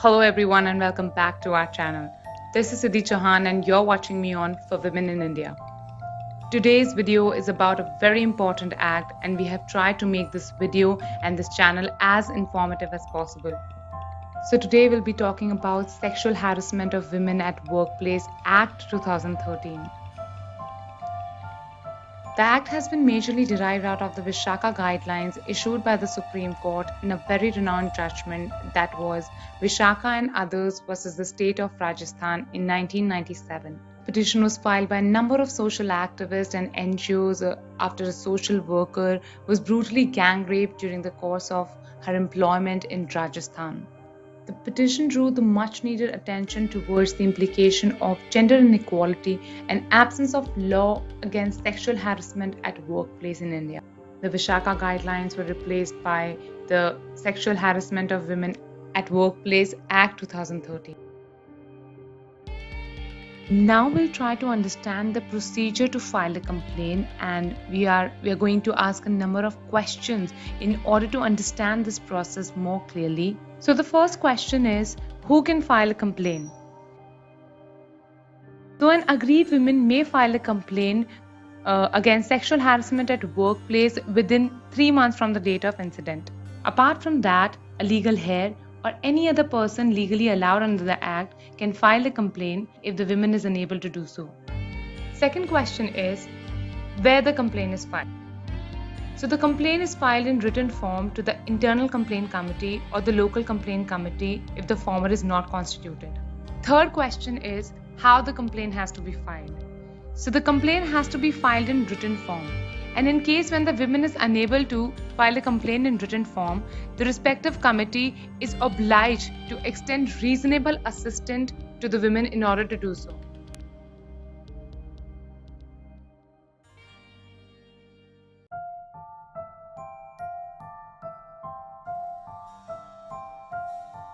Hello everyone and welcome back to our channel. This is Siddhi Chauhan and you're watching me on For Women in India. Today's video is about a very important act and we have tried to make this video and this channel as informative as possible. So today we'll be talking about Sexual Harassment of Women at Workplace Act 2013. The Act has been majorly derived out of the Vishaka Guidelines issued by the Supreme Court in a very renowned judgment that was Vishaka and others versus the state of Rajasthan in 1997. Petition was filed by a number of social activists and NGOs after a social worker was brutally gang raped during the course of her employment in Rajasthan. The petition drew the much needed attention towards the implication of gender inequality and absence of law against sexual harassment at workplace in India. The Vishaka Guidelines were replaced by the Sexual Harassment of Women at Workplace Act 2013. Now we'll try to understand the procedure to file a complaint, and we are going to ask a number of questions in order to understand this process more clearly. So the first question is, who can file a complaint? So an aggrieved woman may file a complaint against sexual harassment at workplace within 3 months from the date of incident. Apart from that, a legal heir or any other person legally allowed under the Act can file a complaint if the woman is unable to do so. Second question is, where the complaint is filed. So the complaint is filed in written form to the Internal Complaint Committee or the Local Complaint Committee if the former is not constituted. Third question is, how the complaint has to be filed. So the complaint has to be filed in written form. And in case when the woman is unable to file a complaint in written form, the respective committee is obliged to extend reasonable assistance to the women in order to do so.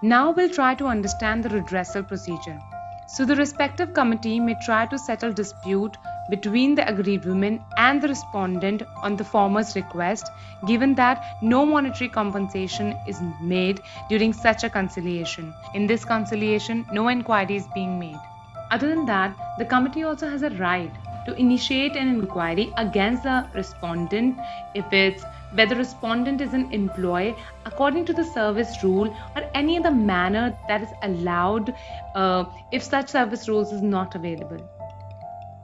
Now we'll try to understand the redressal procedure. So the respective committee may try to settle dispute between the aggrieved women and the respondent on the former's request, given that no monetary compensation is made during such a conciliation. In this conciliation, no inquiry is being made. Other than that, the committee also has a right to initiate an inquiry against the respondent if whether respondent is an employee according to the service rule or any other manner that is allowed if such service rules is not available.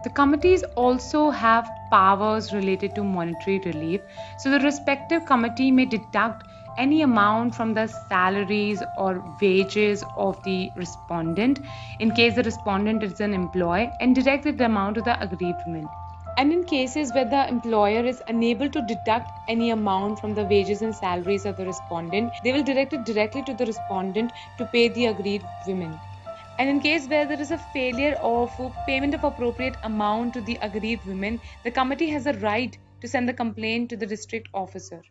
The committees also have powers related to monetary relief, so the respective committee may deduct any amount from the salaries or wages of the respondent in case the respondent is an employee and direct the amount to the aggrieved women. And in cases where the employer is unable to deduct any amount from the wages and salaries of the respondent, they will direct it directly to the respondent to pay the aggrieved women. And in case where there is a failure of payment of appropriate amount to the aggrieved women, the committee has a right to send the complaint to the district officer.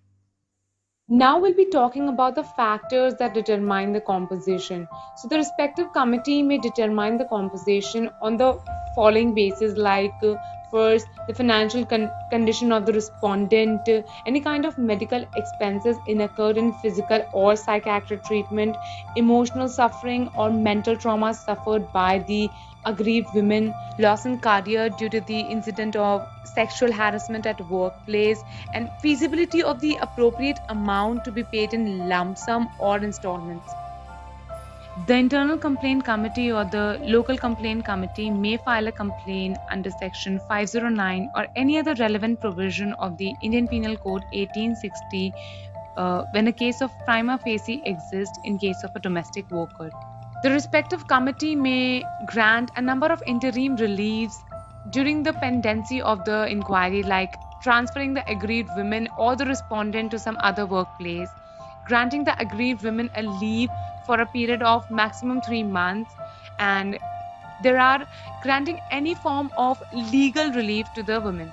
Now we'll be talking about the factors that determine the compensation. So the respective committee may determine the compensation on the following basis, like first, the financial condition of the respondent, any kind of medical expenses incurred in physical or psychiatric treatment, emotional suffering or mental trauma suffered by the aggrieved women, loss in career due to the incident of sexual harassment at workplace, and feasibility of the appropriate amount to be paid in lump sum or installments. The Internal Complaint Committee or the Local Complaint Committee may file a complaint under Section 509 or any other relevant provision of the Indian Penal Code 1860 when a case of prima facie exists in case of a domestic worker. The respective committee may grant a number of interim reliefs during the pendency of the inquiry, like transferring the aggrieved women or the respondent to some other workplace, granting the aggrieved women a leave for a period of maximum 3 months, and there are granting any form of legal relief to the women.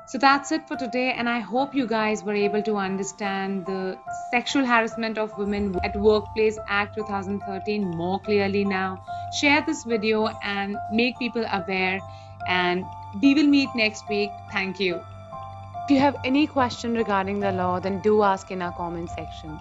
So that's it for today, and I hope you guys were able to understand the Sexual Harassment of Women at Workplace Act 2013 more clearly now. Share this video and make people aware, and we will meet next week. Thank you. If you have any question regarding the law, then do ask in our comment section.